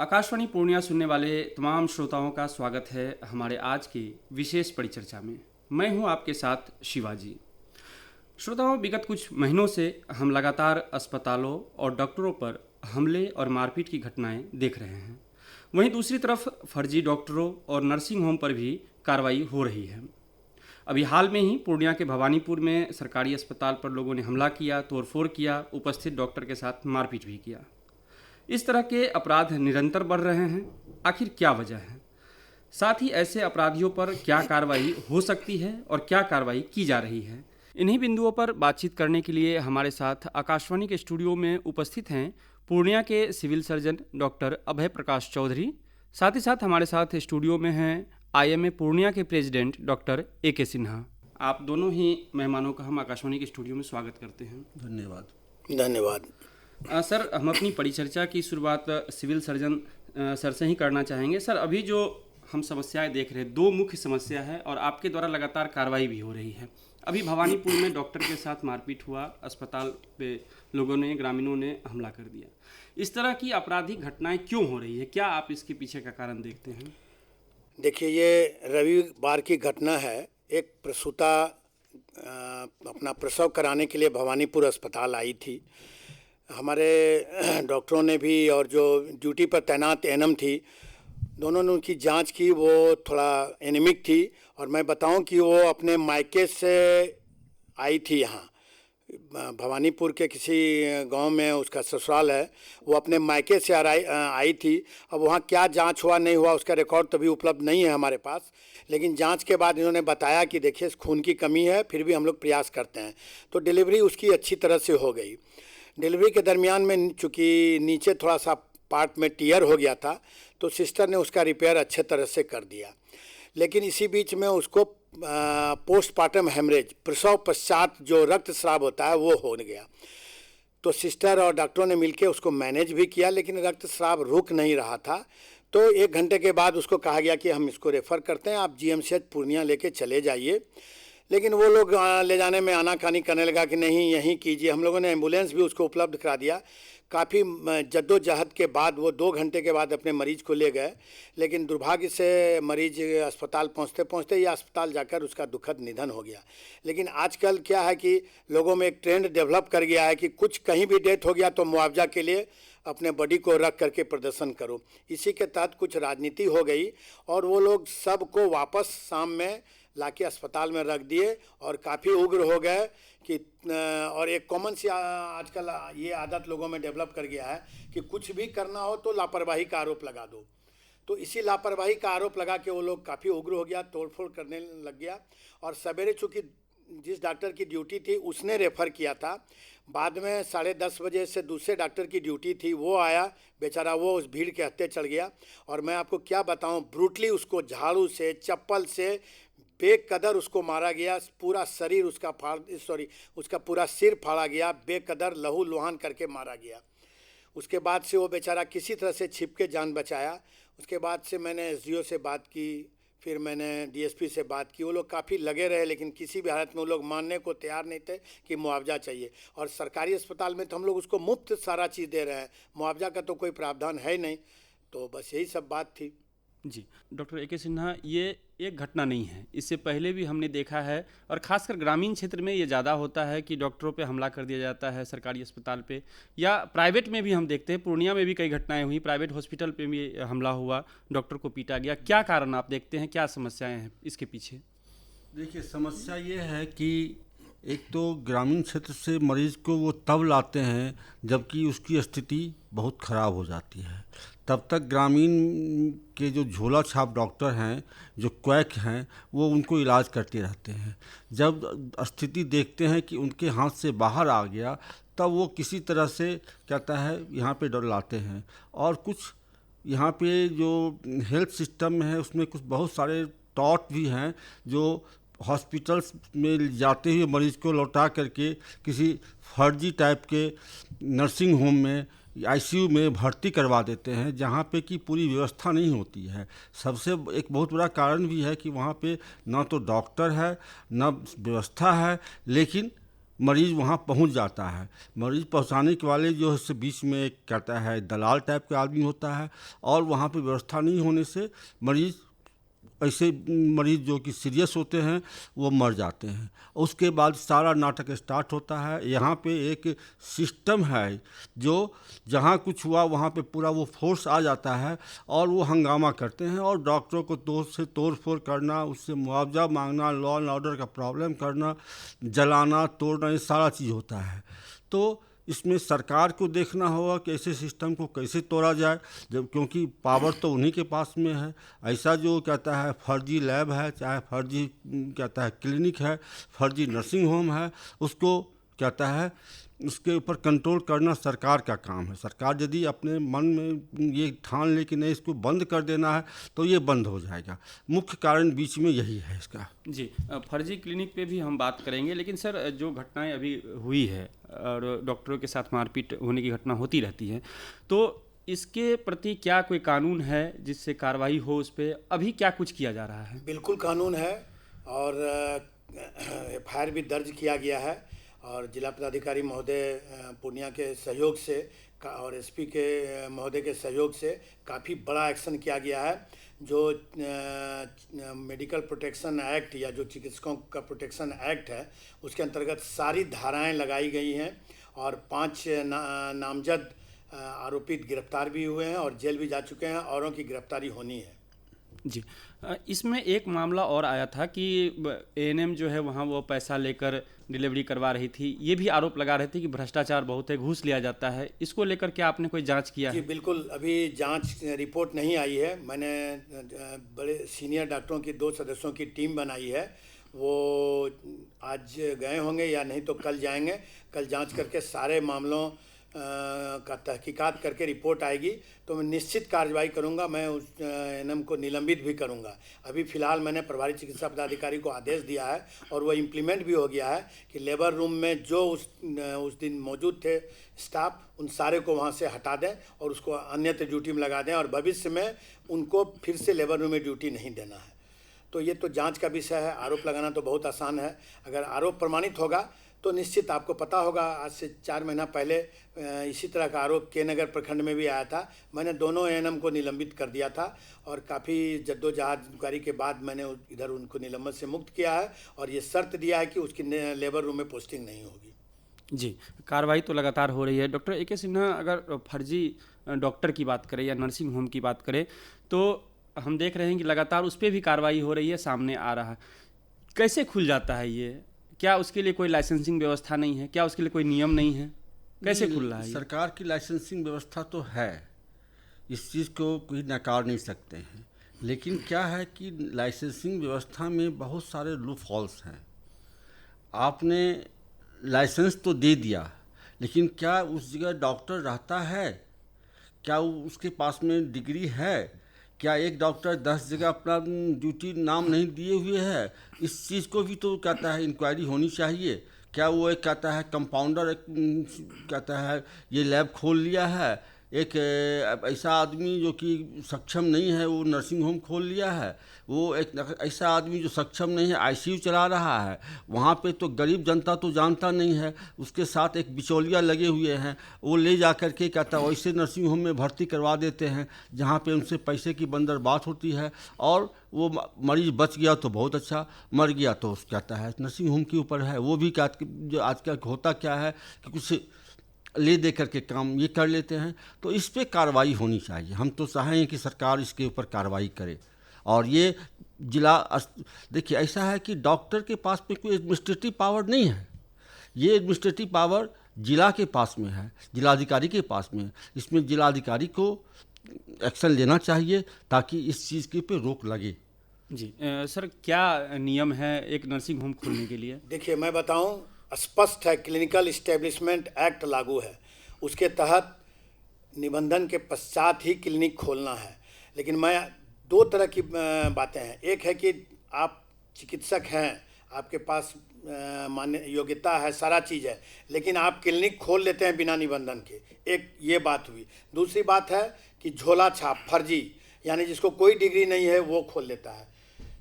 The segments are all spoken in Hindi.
आकाशवाणी पूर्णिया सुनने वाले तमाम श्रोताओं का स्वागत है हमारे आज की विशेष परिचर्चा में। मैं हूं आपके साथ शिवाजी। श्रोताओं, विगत कुछ महीनों से हम लगातार अस्पतालों और डॉक्टरों पर हमले और मारपीट की घटनाएं देख रहे हैं। वहीं दूसरी तरफ फर्जी डॉक्टरों और नर्सिंग होम पर भी कार्रवाई हो रही है। अभी हाल में ही पूर्णिया के भवानीपुर में सरकारी अस्पताल पर लोगों ने हमला किया, तोड़फोड़ किया, उपस्थित डॉक्टर के साथ मारपीट भी किया। इस तरह के अपराध निरंतर बढ़ रहे हैं। आखिर क्या वजह है? साथ ही ऐसे अपराधियों पर क्या कार्रवाई हो सकती है और क्या कार्रवाई की जा रही है? इन्हीं बिंदुओं पर बातचीत करने के लिए हमारे साथ आकाशवाणी के स्टूडियो में उपस्थित हैं पूर्णिया के सिविल सर्जन डॉक्टर अभय प्रकाश चौधरी। साथ ही साथ हमारे साथ स्टूडियो में हैं IMA पूर्णिया के प्रेसिडेंट डॉक्टर AK सिन्हा। आप दोनों ही मेहमानों का हम आकाशवाणी के स्टूडियो में स्वागत करते हैं। धन्यवाद। सर, हम अपनी परिचर्चा की शुरुआत सिविल सर्जन सर से ही करना चाहेंगे। सर, अभी जो हम समस्याएं देख रहे हैं, दो मुख्य समस्या है और आपके द्वारा लगातार कार्रवाई भी हो रही है। अभी भवानीपुर में डॉक्टर के साथ मारपीट हुआ, अस्पताल पे लोगों ने, ग्रामीणों ने हमला कर दिया। इस तरह की आपराधिक घटनाएं क्यों हो रही है? क्या आप इसके पीछे का कारण देखते हैं? देखिए, ये रविवार की घटना है। एक प्रसूता अपना प्रसव कराने के लिए भवानीपुर अस्पताल आई थी। हमारे डॉक्टरों ने भी और जो ड्यूटी पर तैनात एनएम थी, दोनों ने उनकी जांच की। वो थोड़ा एनीमिक थी और मैं बताऊं कि वो अपने मायके से आई थी। यहाँ भवानीपुर के किसी गांव में उसका ससुराल है। वो अपने मायके से आई थी। अब वहाँ क्या जांच हुआ नहीं हुआ उसका रिकॉर्ड तो भी उपलब्ध नहीं है हमारे पास, लेकिन जांच के बाद इन्होंने बताया कि देखिए खून की कमी है, फिर भी हम लोग प्रयास करते हैं। तो डिलीवरी उसकी अच्छी तरह से हो गई। डिलीवरी के दरमियान में चूँकि नीचे थोड़ा सा पार्ट में टीयर हो गया था, तो सिस्टर ने उसका रिपेयर अच्छे तरह से कर दिया। लेकिन इसी बीच में उसको पोस्टमार्टम हेमरेज, प्रसव पश्चात जो रक्तस्राव होता है, वो हो गया। तो सिस्टर और डॉक्टरों ने मिलकर उसको मैनेज भी किया, लेकिन रक्तस्राव रुक नहीं रहा था। तो 1 घंटे के बाद उसको कहा गया कि हम इसको रेफ़र करते हैं, आप GMCH पूर्णिया लेके चले जाइए। लेकिन वो लोग ले जाने में आनाकानी करने लगा कि नहीं, यहीं कीजिए। हम लोगों ने एम्बुलेंस भी उसको उपलब्ध करा दिया। काफ़ी जद्दोजहद के बाद वो 2 घंटे के बाद अपने मरीज को ले गए, लेकिन दुर्भाग्य से मरीज अस्पताल पहुंचते पहुंचते ही अस्पताल जाकर उसका दुखद निधन हो गया। लेकिन आजकल क्या है कि लोगों में एक ट्रेंड डेवलप कर गया है कि कुछ कहीं भी डेथ हो गया तो मुआवजा के लिए अपने बॉडी को रख करके प्रदर्शन करो। इसी के तहत कुछ राजनीति हो गई और वो लोग सबको वापस शाम में लाके अस्पताल में रख दिए और काफ़ी उग्र हो गए कि और एक कॉमन सी आजकल ये आदत लोगों में डेवलप कर गया है कि कुछ भी करना हो तो लापरवाही का आरोप लगा दो। तो इसी लापरवाही का आरोप लगा के वो लोग काफ़ी उग्र हो गया, तोड़फोड़ करने लग गया। और सवेरे चूँकि जिस डॉक्टर की ड्यूटी थी उसने रेफ़र किया था, बाद में 10:30 बजे से दूसरे डॉक्टर की ड्यूटी थी, वो आया बेचारा, वो उस भीड़ के हत्थे चढ़ गया। और मैं आपको क्या बताऊं, ब्रूटली उसको झाड़ू से, चप्पल से बेकदर उसको मारा गया। पूरा शरीर उसका उसका पूरा सिर फाड़ा गया, बेकदर लहू लुहान करके मारा गया। उसके बाद से वो बेचारा किसी तरह से छिप के जान बचाया। उसके बाद से मैंने SDO से बात की, फिर मैंने DSP से बात की। वो लोग काफ़ी लगे रहे, लेकिन किसी भी हालत में वो लोग मानने को तैयार नहीं थे कि मुआवजा चाहिए। और सरकारी अस्पताल में तो हम लोग उसको मुफ्त सारा चीज़ दे रहे हैं, मुआवजा का तो कोई प्रावधान है नहीं। तो बस यही सब बात थी। जी, डॉक्टर AK सिन्हा, ये एक घटना नहीं है, इससे पहले भी हमने देखा है और खासकर ग्रामीण क्षेत्र में ये ज़्यादा होता है कि डॉक्टरों पे हमला कर दिया जाता है सरकारी अस्पताल पे, या प्राइवेट में भी हम देखते हैं। पूर्णिया में भी कई घटनाएं हुई, प्राइवेट हॉस्पिटल पे भी हमला हुआ, डॉक्टर को पीटा गया। क्या कारण आप देखते हैं, क्या समस्याएं हैं इसके पीछे? देखिए, समस्या ये है कि एक तो ग्रामीण क्षेत्र से मरीज़ को वो तब लाते हैं जबकि उसकी स्थिति बहुत ख़राब हो जाती है। तब तक ग्रामीण के जो झोला छाप डॉक्टर हैं, जो क्वैक हैं, वो उनको इलाज करते रहते हैं। जब स्थिति देखते हैं कि उनके हाथ से बाहर आ गया, तब वो किसी तरह से कहता है यहाँ पे डर लाते हैं। और कुछ यहाँ पे जो हेल्थ सिस्टम है उसमें कुछ बहुत सारे टॉट भी हैं जो हॉस्पिटल्स में जाते हुए मरीज़ को लौटा करके किसी फर्जी टाइप के नर्सिंग होम में, ICU में भर्ती करवा देते हैं, जहाँ पे कि पूरी व्यवस्था नहीं होती है। सबसे एक बहुत बड़ा कारण भी है कि वहाँ पे ना तो डॉक्टर है, ना व्यवस्था है, लेकिन मरीज़ वहाँ पहुँच जाता है। मरीज़ पहुँचाने के वाले जो है से बीच में एक कहता है दलाल टाइप का आदमी होता है, और वहाँ पे व्यवस्था नहीं होने से ऐसे मरीज़ जो कि सीरियस होते हैं वो मर जाते हैं। उसके बाद सारा नाटक स्टार्ट होता है। यहाँ पे एक सिस्टम है जो जहाँ कुछ हुआ वहाँ पे पूरा वो फोर्स आ जाता है और वो हंगामा करते हैं, और डॉक्टरों को तोड़ फोड़ करना, उससे मुआवजा मांगना, लॉ एंड ऑर्डर का प्रॉब्लम करना, जलाना तोड़ना, ये सारा चीज़ होता है। तो इसमें सरकार को देखना होगा कि ऐसे सिस्टम को कैसे तोड़ा जाए, जब क्योंकि पावर तो उन्हीं के पास में है। ऐसा जो कहता है फर्जी लैब है, चाहे फर्जी कहता है क्लिनिक है, फर्जी नर्सिंग होम है, उसको कहता है उसके ऊपर कंट्रोल करना सरकार का काम है। सरकार यदि अपने मन में ये ठान ले कि नहीं इसको बंद कर देना है तो ये बंद हो जाएगा। मुख्य कारण बीच में यही है इसका। जी, फर्जी क्लिनिक पे भी हम बात करेंगे, लेकिन सर जो घटनाएं अभी हुई है और डॉक्टरों के साथ मारपीट होने की घटना होती रहती है, तो इसके प्रति क्या कोई कानून है जिससे कार्रवाई हो उस पर? अभी क्या कुछ किया जा रहा है? बिल्कुल कानून है, और एफआईआर भी दर्ज किया गया है, और जिला पदाधिकारी महोदय पूर्णिया के सहयोग से और एसपी के महोदय के सहयोग से काफ़ी बड़ा एक्शन किया गया है। जो मेडिकल प्रोटेक्शन एक्ट या जो चिकित्सकों का प्रोटेक्शन एक्ट है उसके अंतर्गत सारी धाराएं लगाई गई हैं, और 5 नामजद आरोपित गिरफ्तार भी हुए हैं और जेल भी जा चुके हैं, औरों की गिरफ्तारी होनी है। जी, इसमें एक मामला और आया था कि एएनएम जो है वहाँ वो पैसा लेकर डिलीवरी करवा रही थी। ये भी आरोप लगा रहे थे कि भ्रष्टाचार बहुत है, घूस लिया जाता है। इसको लेकर क्या आपने कोई जांच किया जी है? बिल्कुल, अभी जांच रिपोर्ट नहीं आई है। मैंने बड़े सीनियर डॉक्टरों की 2 सदस्यों की टीम बनाई है, वो आज गए होंगे या नहीं तो कल जाएंगे। कल जांच करके सारे मामलों का तहकीकात करके रिपोर्ट आएगी तो मैं निश्चित कार्रवाई करूंगा। मैं उस एएनएम को निलंबित भी करूंगा। अभी फ़िलहाल मैंने प्रभारी चिकित्सा पदाधिकारी को आदेश दिया है और वो इम्प्लीमेंट भी हो गया है कि लेबर रूम में जो उस दिन मौजूद थे स्टाफ, उन सारे को वहाँ से हटा दें और उसको अन्यत्र ड्यूटी में लगा दें, और भविष्य में उनको फिर से लेबर रूम में ड्यूटी नहीं देना है। तो ये तो जाँच का विषय है। आरोप लगाना तो बहुत आसान है, अगर आरोप प्रमाणित होगा तो निश्चित आपको पता होगा, आज से 4 महीना पहले इसी तरह का आरोप के नगर प्रखंड में भी आया था। मैंने दोनों एएनएम को निलंबित कर दिया था, और काफ़ी जद्दोजहद के बाद मैंने इधर उनको निलंबन से मुक्त किया है, और ये शर्त दिया है कि उसकी लेबर रूम में पोस्टिंग नहीं होगी। जी, कार्रवाई तो लगातार हो रही है। डॉक्टर ए के सिन्हा, अगर फर्जी डॉक्टर की बात करें या नर्सिंग होम की बात करें तो हम देख रहे हैं कि लगातार उस पर भी कार्रवाई हो रही है, सामने आ रहा है। कैसे खुल जाता है ये? क्या उसके लिए कोई लाइसेंसिंग व्यवस्था नहीं है? क्या उसके लिए कोई नियम नहीं है? कैसे खुल रहा है ये? सरकार की लाइसेंसिंग व्यवस्था तो है, इस चीज़ को कोई नकार नहीं सकते हैं, लेकिन क्या है कि लाइसेंसिंग व्यवस्था में बहुत सारे लूप होल्स हैं। आपने लाइसेंस तो दे दिया, लेकिन क्या उस जगह डॉक्टर रहता है? क्या उसके पास में डिग्री है? क्या एक डॉक्टर 10 जगह अपना ड्यूटी नाम नहीं दिए हुए है? इस चीज़ को भी तो कहता है इंक्वायरी होनी चाहिए। क्या वो एक कहता है कंपाउंडर कहता है ये लैब खोल लिया है, एक ऐसा आदमी जो कि सक्षम नहीं है वो नर्सिंग होम खोल लिया है, वो एक ऐसा आदमी जो सक्षम नहीं है आईसीयू चला रहा है। वहाँ पे तो गरीब जनता तो जानता नहीं है, उसके साथ एक बिचौलिया लगे हुए हैं, वो ले जा कर के कहता है वैसे नर्सिंग होम में भर्ती करवा देते हैं जहाँ पे उनसे पैसे की बंदरबात होती है, और वो मरीज बच गया तो बहुत अच्छा, मर गया तो कहता है नर्सिंग होम के ऊपर है। वो भी जो आजकल होता क्या है कि कुछ ले दे करके काम ये कर लेते हैं। तो इस पे कार्रवाई होनी चाहिए। हम तो चाहेंगे कि सरकार इसके ऊपर कार्रवाई करे। और ये देखिए ऐसा है कि डॉक्टर के पास में कोई एडमिनिस्ट्रेटिव पावर नहीं है, ये एडमिनिस्ट्रेटिव पावर जिला के पास में है, जिलाधिकारी के पास में है। इसमें जिलाधिकारी को एक्शन लेना चाहिए ताकि इस चीज़ के पे रोक लगे। जी सर, क्या नियम है एक नर्सिंग होम खोलने के लिए? देखिए मैं बताऊं, स्पष्ट है, क्लिनिकल इस्टेब्लिशमेंट एक्ट लागू है, उसके तहत निबंधन के पश्चात ही क्लिनिक खोलना है। लेकिन मैं 2 तरह की बातें हैं। एक है कि आप चिकित्सक हैं, आपके पास मान्य योग्यता है, सारा चीज़ है, लेकिन आप क्लिनिक खोल लेते हैं बिना निबंधन के, एक ये बात हुई। दूसरी बात है कि झोला छाप फर्जी, यानी जिसको कोई डिग्री नहीं है वो खोल लेता है।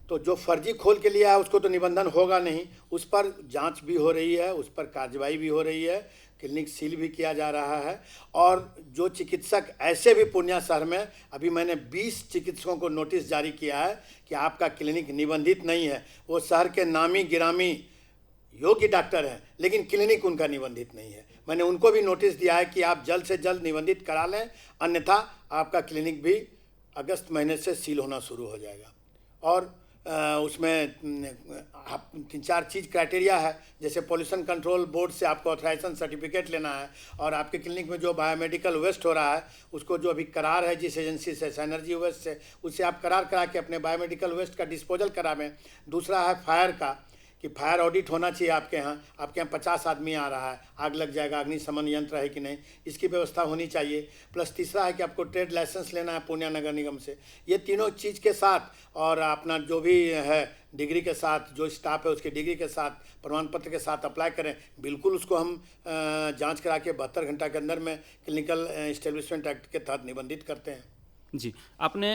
तो जो फर्जी खोल के लिया है उसको तो निबंधन होगा नहीं, उस पर जांच भी हो रही है, उस पर कार्रवाई भी हो रही है, क्लिनिक सील भी किया जा रहा है। और जो चिकित्सक ऐसे भी पूर्णिया शहर में, अभी मैंने 20 चिकित्सकों को नोटिस जारी किया है कि आपका क्लिनिक निबंधित नहीं है। वो शहर के नामी गिरामी योग्य डॉक्टर हैं, लेकिन क्लिनिक उनका निबंधित नहीं है। मैंने उनको भी नोटिस दिया है कि आप जल्द से जल्द निबंधित करा लें, अन्यथा आपका क्लिनिक भी अगस्त महीने से सील होना शुरू हो जाएगा। और उसमें 3-4 चीज़ क्राइटेरिया है, जैसे पोल्यूशन कंट्रोल बोर्ड से आपको ऑथराइजेशन सर्टिफिकेट लेना है, और आपके क्लिनिक में जो बायोमेडिकल वेस्ट हो रहा है उसको जो अभी करार है जिस एजेंसी से, एनर्जी वेस्ट से, उससे आप करार करा के अपने बायोमेडिकल वेस्ट का डिस्पोजल करावें। दूसरा है फायर का, कि फायर ऑडिट होना चाहिए आपके यहाँ 50 आदमी आ रहा है, आग लग जाएगा, अग्निशमन यंत्र है कि नहीं, इसकी व्यवस्था होनी चाहिए। प्लस तीसरा है कि आपको ट्रेड लाइसेंस लेना है पूर्णिया नगर निगम से। ये तीनों चीज़ के साथ और अपना जो भी है डिग्री के साथ, जो स्टाफ है उसके डिग्री के साथ, प्रमाण पत्र के साथ अप्लाई करें। बिल्कुल उसको हम जांच करा के 72 घंटा के अंदर में क्लिनिकल एस्टेब्लिशमेंट एक्ट के तहत निबंधित करते हैं। जी, आपने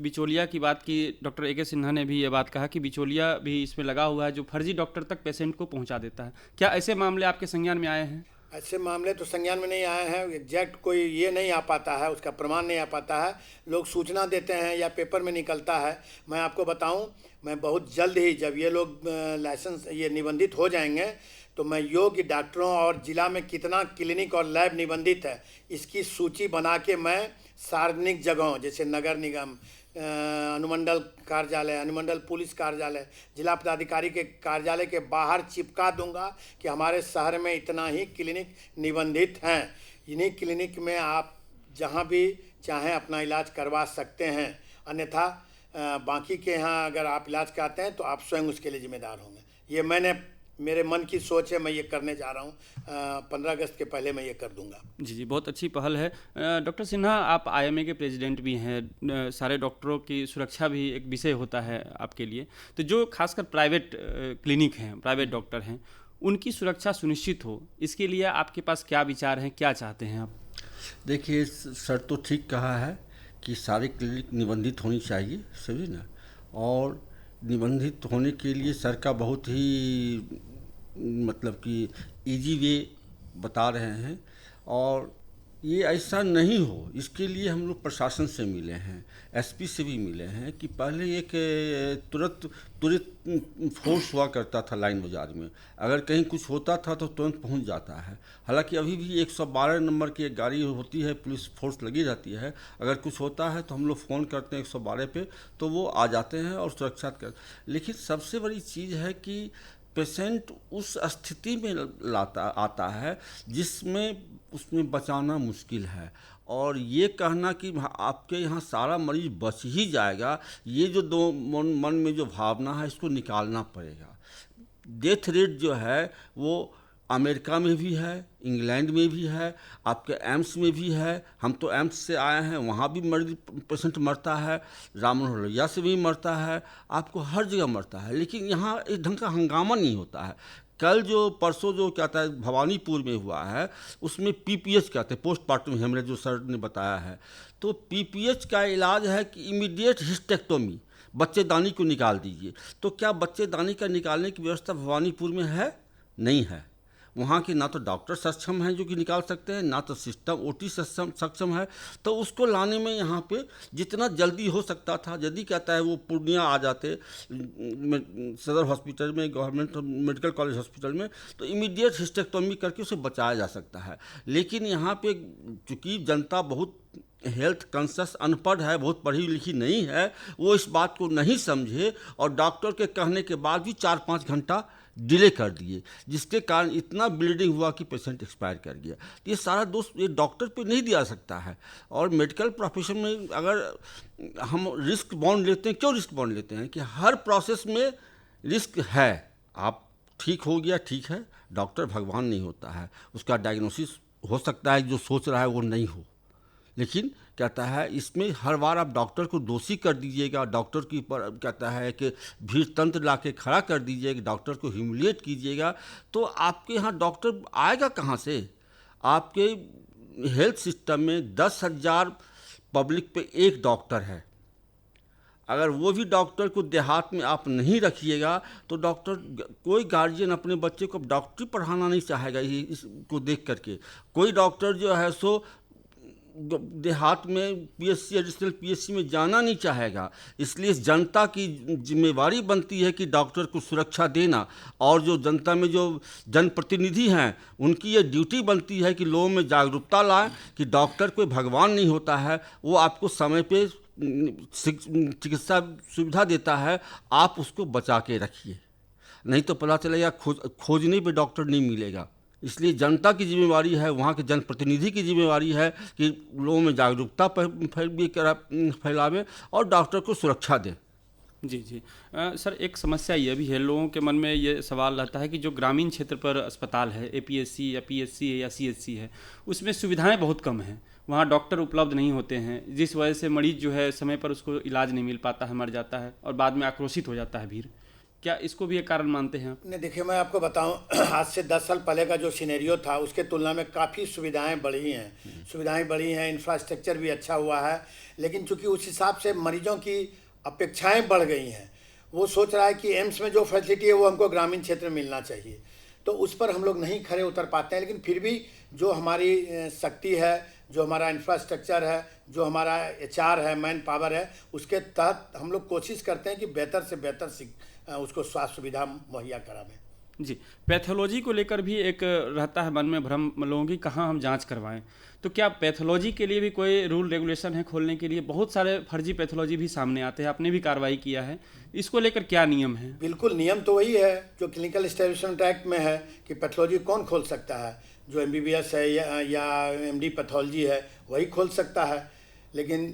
बिचौलिया की बात की। डॉक्टर ए के सिन्हा ने भी ये बात कहा कि बिचौलिया भी इसमें लगा हुआ है जो फर्जी डॉक्टर तक पेशेंट को पहुंचा देता है। क्या ऐसे मामले आपके संज्ञान में आए हैं? ऐसे मामले तो संज्ञान में नहीं आए हैं, एग्जैक्ट कोई ये नहीं आ पाता है, उसका प्रमाण नहीं आ पाता है। लोग सूचना देते हैं या पेपर में निकलता है। मैं आपको बताऊं, मैं बहुत जल्द ही जब ये लोग लाइसेंस ये निबंधित हो जाएंगे तो मैं योग्य डॉक्टरों और ज़िला में कितना क्लिनिक और लैब निबंधित है इसकी सूची बना के मैं सार्वजनिक जगहों जैसे नगर निगम, अनुमंडल कार्यालय, अनुमंडल पुलिस कार्यालय, जिला पदाधिकारी के कार्यालय के बाहर चिपका दूंगा कि हमारे शहर में इतना ही क्लिनिक निबंधित हैं। इन्हीं क्लिनिक में आप जहां भी चाहें अपना इलाज करवा सकते हैं, अन्यथा बाकी के यहाँ अगर आप इलाज कराते हैं तो आप स्वयं उसके लिए जिम्मेदार होंगे। ये मेरे मन की सोच है, मैं ये करने जा रहा हूँ। 15 अगस्त के पहले मैं ये कर दूंगा। जी, बहुत अच्छी पहल है। डॉक्टर सिन्हा, आप आईएमए के प्रेसिडेंट भी हैं। सारे डॉक्टरों की सुरक्षा भी एक विषय होता है आपके लिए। तो जो खासकर प्राइवेट क्लिनिक हैं, प्राइवेट डॉक्टर हैं, उनकी सुरक्षा सुनिश्चित हो, इसके लिए आपके पास क्या विचार हैं, क्या चाहते हैं आप? देखिए, सर तो ठीक कहा है कि सारे क्लिनिक निबंधित होनी चाहिए, सभी ना। और निबंधित होने के लिए सर का बहुत ही मतलब कि इजी वे बता रहे हैं, और ये ऐसा नहीं हो इसके लिए हम लोग प्रशासन से मिले हैं, एसपी से भी मिले हैं कि पहले एक तुरंत फोर्स हुआ करता था लाइन बाज़ार में, अगर कहीं कुछ होता था तो तुरंत पहुंच जाता है। हालांकि अभी भी 112 नंबर की एक गाड़ी होती है, पुलिस फोर्स लगी रहती है। अगर कुछ होता है तो हम लोग फ़ोन करते हैं 112 पे, तो वो आ जाते हैं और सुरक्षा कर। लेकिन सबसे बड़ी चीज़ है कि पेशेंट उस स्थिति में आता है जिसमें उसमें बचाना मुश्किल है, और ये कहना कि आपके यहाँ सारा मरीज बच ही जाएगा, ये जो दो मन में जो भावना है इसको निकालना पड़ेगा। डेथ रेट जो है वो अमेरिका में भी है, इंग्लैंड में भी है, आपके एम्स में भी है। हम तो एम्स से आए हैं, वहाँ भी मरीज पेशेंट मरता है, राममनोहर लोहिया से भी मरता है, आपको हर जगह मरता है। लेकिन यहाँ इस ढंग का हंगामा नहीं होता है। कल जो परसों जो कहता है भवानीपुर में हुआ है, उसमें पीपीएच कहते हैं, पोस्टमार्टम हेमरेज, जो सर ने बताया है। तो पीपीएच का इलाज है कि इमीडिएट हिस्टेक्टोमी, बच्चेदानी को निकाल दीजिए। तो क्या बच्चेदानी का निकालने की व्यवस्था भवानीपुर में है? नहीं है। वहाँ के ना तो डॉक्टर सक्षम हैं जो कि निकाल सकते हैं, ना तो सिस्टम ओटी सक्षम है। तो उसको लाने में यहाँ पे जितना जल्दी हो सकता था, यदि कहता है वो पूर्णिया आ जाते सदर हॉस्पिटल में, गवर्नमेंट मेडिकल कॉलेज हॉस्पिटल में, तो इमीडिएट हिस्टेक्टोमी करके उसे बचाया जा सकता है। लेकिन यहाँ पे चूँकि जनता बहुत हेल्थ कॉन्शियस अनपढ़ है, बहुत पढ़ी लिखी नहीं है, वो इस बात को नहीं समझे और डॉक्टर के कहने के बाद भी 4-5 घंटा डिले कर दिए, जिसके कारण इतना ब्लीडिंग हुआ कि पेशेंट एक्सपायर कर गया। ये सारा दोष ये डॉक्टर पे नहीं दिया सकता है। और मेडिकल प्रोफेशन में अगर हम रिस्क बॉन्ड लेते हैं, क्यों रिस्क बॉन्ड लेते हैं कि हर प्रोसेस में रिस्क है। आप ठीक हो गया, ठीक है, डॉक्टर भगवान नहीं होता है, उसका डायग्नोसिस हो सकता है जो सोच रहा है वो नहीं हो। लेकिन कहता है इसमें हर बार आप डॉक्टर को दोषी कर दीजिएगा, डॉक्टर के ऊपर कहता है कि भीड़ तंत्र ला के खड़ा कर दीजिएगा, डॉक्टर को ह्यूमिलिएट कीजिएगा, तो आपके यहाँ डॉक्टर आएगा कहाँ से? आपके हेल्थ सिस्टम में 10,000 पब्लिक पे एक डॉक्टर है। अगर वो भी डॉक्टर को देहात में आप नहीं रखिएगा तो डॉक्टर, कोई गार्जियन अपने बच्चे को डॉक्टरी पढ़ाना नहीं चाहेगा इसको देख करके। कोई डॉक्टर जो है सो देहात में पीएससी, एडिशनल पीएससी में जाना नहीं चाहेगा। इसलिए जनता की जिम्मेवारी बनती है कि डॉक्टर को सुरक्षा देना, और जो जनता में जो जनप्रतिनिधि हैं उनकी ये ड्यूटी बनती है कि लोगों में जागरूकता लाएं कि डॉक्टर कोई भगवान नहीं होता है, वो आपको समय पे चिकित्सा सुविधा देता है, आप उसको बचा के रखिए, नहीं तो पता चलेगा खोजने पे डॉक्टर नहीं मिलेगा। इसलिए जनता की जिम्मेवारी है, वहाँ के जनप्रतिनिधि की जिम्मेवारी है कि लोगों में जागरूकता फैलावे और डॉक्टर को सुरक्षा दें। जी जी। सर, एक समस्या ये भी है, लोगों के मन में ये सवाल रहता है कि जो ग्रामीण क्षेत्र पर अस्पताल है, एपीएससी या पीएचसी है या सीएचसी है, उसमें सुविधाएं बहुत कम हैं, वहाँ डॉक्टर उपलब्ध नहीं होते हैं, जिस वजह से मरीज जो है समय पर उसको इलाज नहीं मिल पाता है, मर जाता है और बाद में आक्रोशित हो जाता है भीड़। क्या इसको भी एक कारण मानते हैं आप? नहीं, देखिए मैं आपको बताऊं, आज से 10 साल पहले का जो सिनेरियो था उसके तुलना में काफ़ी सुविधाएं बढ़ी हैं, इंफ्रास्ट्रक्चर भी अच्छा हुआ है, लेकिन चूंकि उस हिसाब से मरीजों की अपेक्षाएं बढ़ गई हैं, वो सोच रहा है कि एम्स में जो फैसिलिटी है वो हमको ग्रामीण क्षेत्र में मिलना चाहिए, तो उस पर हम लोग नहीं खरे उतर पाते हैं। लेकिन फिर भी जो हमारी शक्ति है, जो हमारा इंफ्रास्ट्रक्चर है, जो हमारा एचआर है, मैन पावर है, उसके तहत हम लोग कोशिश करते हैं कि बेहतर से बेहतर उसको स्वास्थ्य सुविधा मुहैया करावें। जी, पैथोलॉजी को लेकर भी एक रहता है मन में भ्रम लोगों की, कहाँ हम जांच करवाएं, तो क्या पैथोलॉजी के लिए भी कोई रूल रेगुलेशन है खोलने के लिए? बहुत सारे फर्जी पैथोलॉजी भी सामने आते हैं, आपने भी कार्रवाई किया है, इसको लेकर क्या नियम है? बिल्कुल, नियम तो वही है जो क्लिनिकल एस्टेब्लिशमेंट एक्ट में है कि पैथोलॉजी कौन खोल सकता है, जो एमबीबीएस है या एमडी पैथोलॉजी है वही खोल सकता है। लेकिन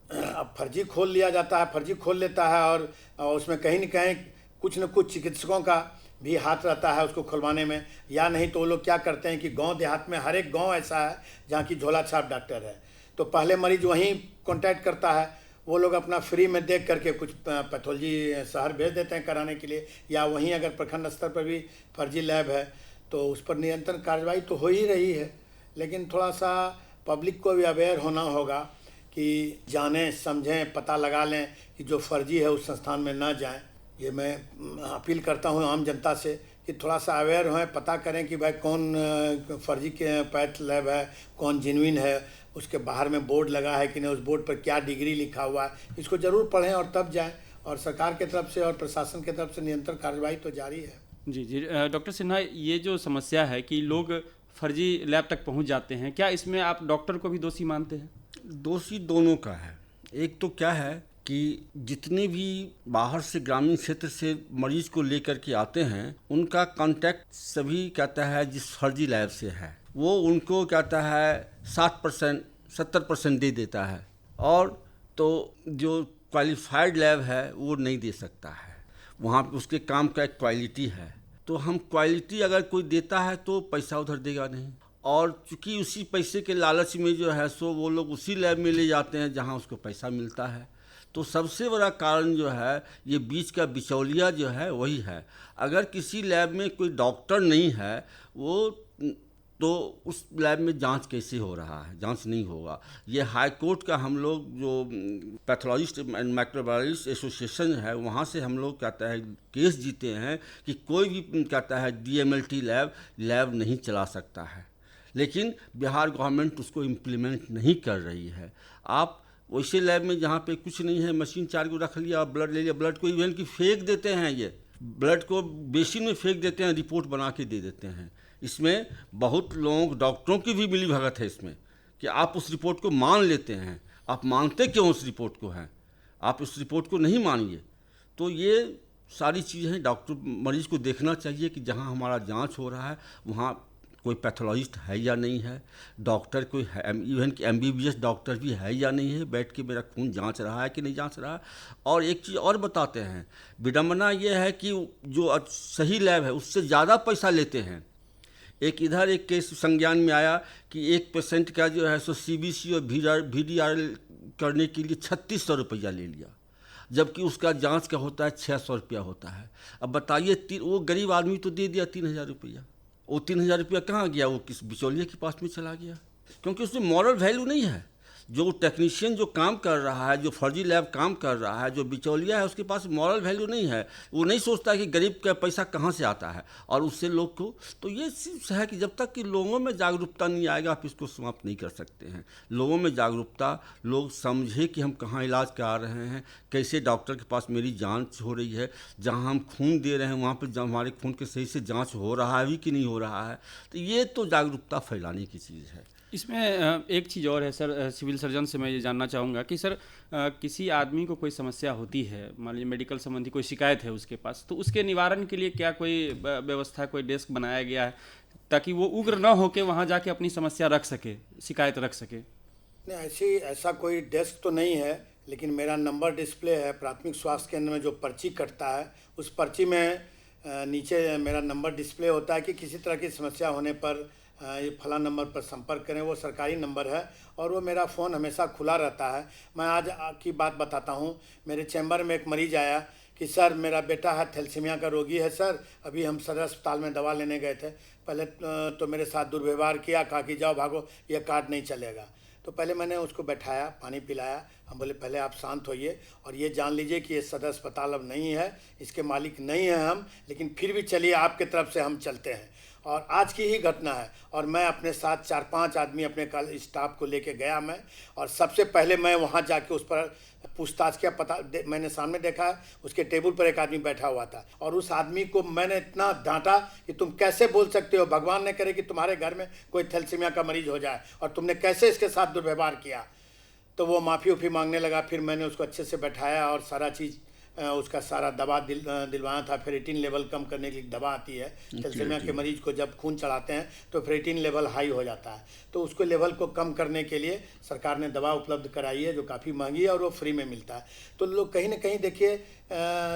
अब फर्जी खोल लिया जाता है, फर्जी खोल लेता है, और उसमें कहीं न कहीं कुछ न कुछ चिकित्सकों का भी हाथ रहता है उसको खुलवाने में, या नहीं तो वो लोग क्या करते हैं कि गांव देहात में हर एक गांव ऐसा है जहाँ की झोला छाप डॉक्टर है, तो पहले मरीज वहीं कांटेक्ट करता है, वो लोग अपना फ्री में देख करके कुछ पैथोलॉजी शहर भेज देते हैं कराने के लिए, या वहीं अगर प्रखंड स्तर पर भी फर्जी लैब है तो उस पर निरंतर कार्रवाई तो हो ही रही है। लेकिन थोड़ा सा पब्लिक को भी अवेयर होना होगा कि जानें, समझें, पता लगा लें कि जो फर्जी है उस संस्थान में ना जाएं। ये मैं अपील करता हूँ आम जनता से कि थोड़ा सा अवेयर हों, पता करें कि भाई कौन फर्जी के पैथ लैब है, कौन जेन्युइन है, उसके बाहर में बोर्ड लगा है कि नहीं, उस बोर्ड पर क्या डिग्री लिखा हुआ है, इसको ज़रूर पढ़ें और तब जाएं। और सरकार की तरफ से और प्रशासन की तरफ से निरंतर कार्रवाई तो जारी है। जी जी। डॉक्टर सिन्हा, ये जो समस्या है कि लोग फर्जी लैब तक पहुंच जाते हैं, क्या इसमें आप डॉक्टर को भी दोषी मानते हैं? दोषी दोनों का है। एक तो क्या है कि जितने भी बाहर से ग्रामीण क्षेत्र से मरीज को लेकर के आते हैं उनका कांटेक्ट सभी कहता है जिस फर्जी लैब से है वो उनको कहता है 60% 70% दे देता है, और तो जो क्वालिफाइड लैब है वो नहीं दे सकता है। वहाँ पे उसके काम का एक क्वालिटी है, तो हम क्वालिटी अगर कोई देता है तो पैसा उधर देगा नहीं, और चूँकि उसी पैसे के लालच में जो है सो वो लोग उसी लैब में ले जाते हैं जहाँ उसको पैसा मिलता है। तो सबसे बड़ा कारण जो है ये बीच का बिचौलिया जो है वही है। अगर किसी लैब में कोई डॉक्टर नहीं है वो तो उस लैब में जांच कैसे हो रहा है? जांच नहीं होगा। ये हाई कोर्ट का हम लोग जो पैथोलॉजिस्ट एंड माइक्रोबायोलॉजिस्ट एसोसिएशन है वहाँ से हम लोग कहता है केस जीते हैं कि कोई भी कहता है डीएमएलटी लैब नहीं चला सकता है, लेकिन बिहार गवर्नमेंट उसको इम्प्लीमेंट नहीं कर रही है। आप वैसे लैब में जहाँ पे कुछ नहीं है, मशीन 4 को रख लिया, ब्लड ले लिया, ब्लड को इवन की फेंक देते हैं, ये ब्लड को बेसिन में फेंक देते हैं, रिपोर्ट बना के दे देते हैं। इसमें बहुत लोगों डॉक्टरों की भी मिली भगत है इसमें कि आप उस रिपोर्ट को मान लेते हैं। आप मानते क्यों उस रिपोर्ट को हैं? आप उस रिपोर्ट को नहीं मानिए। तो ये सारी चीज़ें डॉक्टर मरीज़ को देखना चाहिए कि जहाँ हमारा जांच हो रहा है वहाँ कोई पैथोलॉजिस्ट है या नहीं है, डॉक्टर कोई है, इवन कि एमबीबीएस डॉक्टर भी है या नहीं है, बैठ के मेरा खून जांच रहा है कि नहीं जांच रहा है। और एक चीज़ और बताते हैं, विडम्बना ये है कि जो सही लैब है उससे ज़्यादा पैसा लेते हैं। एक इधर एक केस संज्ञान में आया कि एक पेशेंट का जो है सो सीबीसी और VDR करने के लिए 3600 रुपया ले लिया, जबकि उसका जांच का होता है 600 रुपया होता है। अब बताइए, वो गरीब आदमी तो दे दिया 3000 रुपया, वो 3000 रुपया कहाँ गया? वो किस बिचौलिए के पास में चला गया, क्योंकि उसमें मॉरल वैल्यू नहीं है। जो टेक्नीशियन जो काम कर रहा है, जो फर्जी लैब काम कर रहा है, जो बिचौलिया है, उसके पास मॉरल वैल्यू नहीं है। वो नहीं सोचता कि गरीब का पैसा कहाँ से आता है और उससे लोग को, तो ये चीज़ है कि जब तक कि लोगों में जागरूकता नहीं आएगा आप इसको समाप्त नहीं कर सकते हैं। लोगों में जागरूकता, लोग समझे कि हम कहाँ इलाज करा रहे हैं, कैसे डॉक्टर के पास मेरी जांच हो रही है, जहाँ हम खून दे रहे हैं वहाँ पर हमारे खून के सही से जांच हो रहा है भी कि नहीं हो रहा है। तो ये तो जागरूकता फैलाने की चीज़ है। इसमें एक चीज़ और है सर, सिविल सर्जन से मैं ये जानना चाहूँगा कि सर किसी आदमी को कोई समस्या होती है, मान लीजिए मेडिकल संबंधी कोई शिकायत है उसके पास, तो उसके निवारण के लिए क्या कोई व्यवस्था, कोई डेस्क बनाया गया है ताकि वो उग्र न हो के वहाँ जाके अपनी समस्या रख सके, शिकायत रख सके? नहीं, ऐसा कोई डेस्क तो नहीं है, लेकिन मेरा नंबर डिस्प्ले है प्राथमिक स्वास्थ्य केंद्र में। जो पर्ची कटता है उस पर्ची में नीचे मेरा नंबर डिस्प्ले होता है कि किसी तरह की समस्या होने पर ये फला नंबर पर संपर्क करें। वो सरकारी नंबर है और वो मेरा फ़ोन हमेशा खुला रहता है। मैं आज की बात बताता हूँ। मेरे चैम्बर में एक मरीज़ आया कि सर मेरा बेटा है थैलेसीमिया का रोगी है सर, अभी हम सदर अस्पताल में दवा लेने गए थे। पहले तो मेरे साथ दुर्व्यवहार किया, कहा कि जाओ भागो, ये कार्ड नहीं चलेगा। तो पहले मैंने उसको बैठाया, पानी पिलाया। हम बोले पहले आप शांत होइए और ये जान लीजिए कि ये सदर अस्पताल अब नहीं है, इसके मालिक नहीं हैं हम, लेकिन फिर भी चलिए आपके तरफ से हम चलते हैं। और आज की ही घटना है और मैं अपने साथ 4-5 आदमी अपने स्टाफ को लेके गया मैं, और सबसे पहले मैं वहाँ जाके उस पर पूछताछ किया। मैंने सामने देखा है उसके टेबल पर एक आदमी बैठा हुआ था और उस आदमी को मैंने इतना डांटा कि तुम कैसे बोल सकते हो, भगवान ने करे कि तुम्हारे घर में कोई थैलेसीमिया का मरीज हो जाए और तुमने कैसे इसके साथ दुर्व्यवहार किया। तो वो माफ़ी उफ़ी मांगने लगा। फिर मैंने उसको अच्छे से बैठाया और सारा चीज़ उसका सारा दवा दिलवाना था। फेरेटिन लेवल कम करने की दवा आती है थैलेसीमिया के मरीज को, जब खून चढ़ाते हैं तो फेरेटिन लेवल हाई हो जाता है, तो उसको लेवल को कम करने के लिए सरकार ने दवा उपलब्ध कराई है जो काफ़ी महंगी है और वो फ्री में मिलता है। तो लोग कहीं ना कहीं देखिए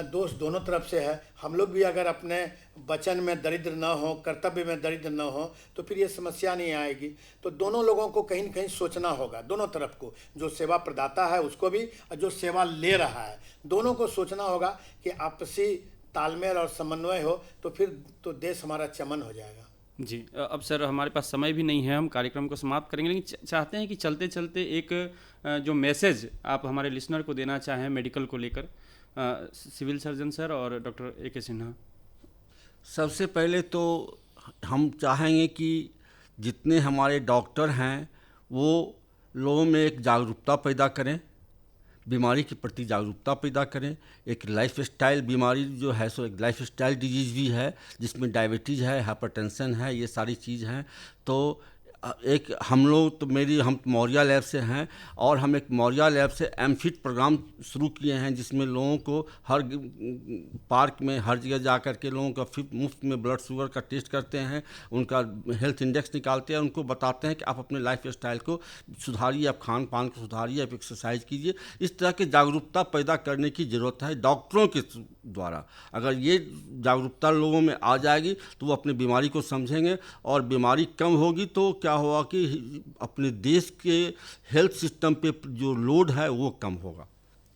दोष दोनों तरफ से है। हम लोग भी अगर अपने वचन में दरिद्र न हो, कर्तव्य में दरिद्र न हो, तो फिर ये समस्या नहीं आएगी। तो दोनों लोगों को कहीं न कहीं सोचना होगा, दोनों तरफ को, जो सेवा प्रदाता है उसको भी और जो सेवा ले रहा है, दोनों को सोचना होगा कि आपसी तालमेल और समन्वय हो तो फिर तो देश हमारा चमन हो जाएगा। जी, अब सर हमारे पास समय भी नहीं है, हम कार्यक्रम को समाप्त करेंगे, लेकिन चाहते हैं कि चलते चलते एक जो मैसेज आप हमारे लिसनर को देना चाहें मेडिकल को लेकर, सिविल सर्जन सर और डॉक्टर A.K. सिन्हा। सबसे पहले तो हम चाहेंगे कि जितने हमारे डॉक्टर हैं वो लोगों में एक जागरूकता पैदा करें, बीमारी के प्रति जागरूकता पैदा करें। एक लाइफ स्टाइल बीमारी जो है सो एक लाइफ स्टाइल डिजीज़ भी है जिसमें डायबिटीज़ है, हाइपरटेंशन है, ये सारी चीज़ हैं। तो एक हम लोग तो हम मौर्या लैब से हैं और हम एक मौर्या लैब से एमफिट प्रोग्राम शुरू किए हैं जिसमें लोगों को हर पार्क में हर जगह जा कर के लोगों का मुफ्त में ब्लड शुगर का टेस्ट करते हैं, उनका हेल्थ इंडेक्स निकालते हैं, उनको बताते हैं कि आप अपने लाइफ स्टाइल को सुधारिए, आप खान पान को सुधारिए, आप एक्सरसाइज कीजिए। इस तरह की जागरूकता पैदा करने की ज़रूरत है डॉक्टरों के द्वारा। अगर ये जागरूकता लोगों में आ जाएगी तो वो अपनी बीमारी को समझेंगे और बीमारी कम होगी तो क्या होगा कि अपने देश के हेल्थ सिस्टम पे जो लोड है वो कम होगा।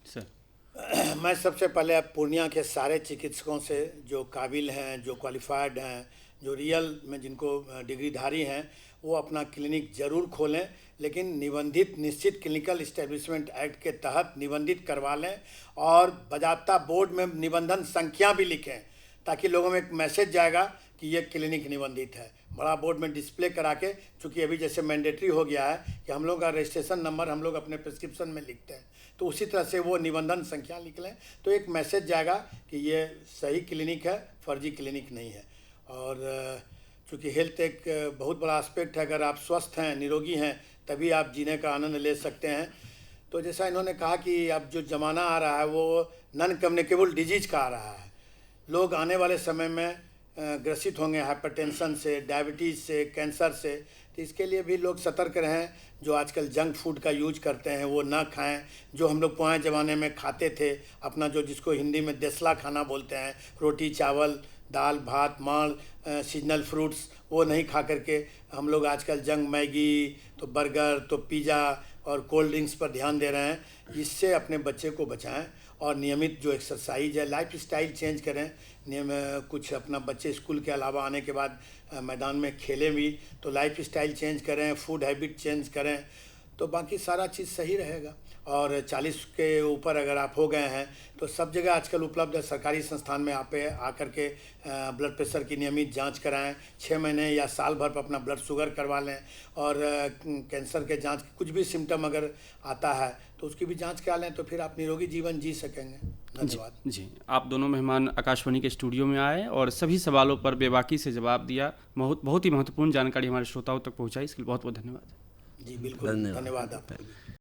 सर मैं सबसे पहले अब पूर्णिया के सारे चिकित्सकों से जो काबिल हैं, जो क्वालिफाइड हैं, जो रियल में जिनको डिग्रीधारी हैं, वो अपना क्लिनिक ज़रूर खोलें, लेकिन निबंधित निश्चित क्लिनिकल इस्टेब्लिशमेंट एक्ट के तहत निबंधित करवा लें और बजाता बोर्ड में निबंधन संख्या भी लिखें ताकि लोगों में एक मैसेज जाएगा कि ये क्लिनिक निबंधित है। बड़ा बोर्ड में डिस्प्ले करा के, चूँकि अभी जैसे मैंडेटरी हो गया है कि हम लोग का रजिस्ट्रेशन नंबर हम लोग अपने प्रिस्क्रिप्शन में लिखते हैं, तो उसी तरह से वो निबंधन संख्या लिख लें तो एक मैसेज जाएगा कि ये सही क्लिनिक है, फर्जी क्लिनिक नहीं है। और चूँकि हेल्थ एक बहुत बड़ा एस्पेक्ट है, अगर आप स्वस्थ हैं, निरोगी हैं, तभी आप जीने का आनंद ले सकते हैं। तो जैसा इन्होंने कहा कि अब जो ज़माना आ रहा है वो नॉन कम्युनिकेबल डिजीज़ का आ रहा है। लोग आने वाले समय में ग्रसित होंगे हाइपरटेंशन से, डायबिटीज़ से, कैंसर से। तो इसके लिए भी लोग सतर्क रहें। जो आजकल जंक फूड का यूज करते हैं वो ना खाएं। जो हम लोग पुराने ज़माने में खाते थे अपना, जो जिसको हिंदी में देसला खाना बोलते हैं, रोटी चावल दाल भात मांस, सीजनल फ्रूट्स, वो नहीं खा करके हम लोग आजकल जंक मैगी, तो बर्गर, तो पिज़्ज़ा और कोल्ड ड्रिंक्स पर ध्यान दे रहे हैं। इससे अपने बच्चे को बचाएं और नियमित जो एक्सरसाइज है, लाइफ स्टाइल चेंज करें। कुछ अपना बच्चे स्कूल के अलावा आने के बाद मैदान में खेलें भी, तो लाइफ स्टाइल चेंज करें, फूड हैबिट चेंज करें। तो बाकी सारा चीज़ सही रहेगा। और 40 के ऊपर अगर आप हो गए हैं तो सब जगह आजकल उपलब्ध है, सरकारी संस्थान में आप आकर के ब्लड प्रेशर की नियमित जांच कराएं, 6 महीने या साल भर पर अपना ब्लड शुगर करवा लें, और कैंसर के जांच कुछ भी सिम्टम अगर आता है तो उसकी भी जांच करा लें, तो फिर आप निरोगी जीवन जी सकेंगे। धन्यवाद। जी, आप दोनों मेहमान आकाशवाणी के स्टूडियो में आए और सभी सवालों पर बेबाकी से जवाब दिया, बहुत ही महत्वपूर्ण जानकारी हमारे श्रोताओं तक पहुंचाई, इसके लिए बहुत बहुत धन्यवाद। जी बिल्कुल, धन्यवाद आपको।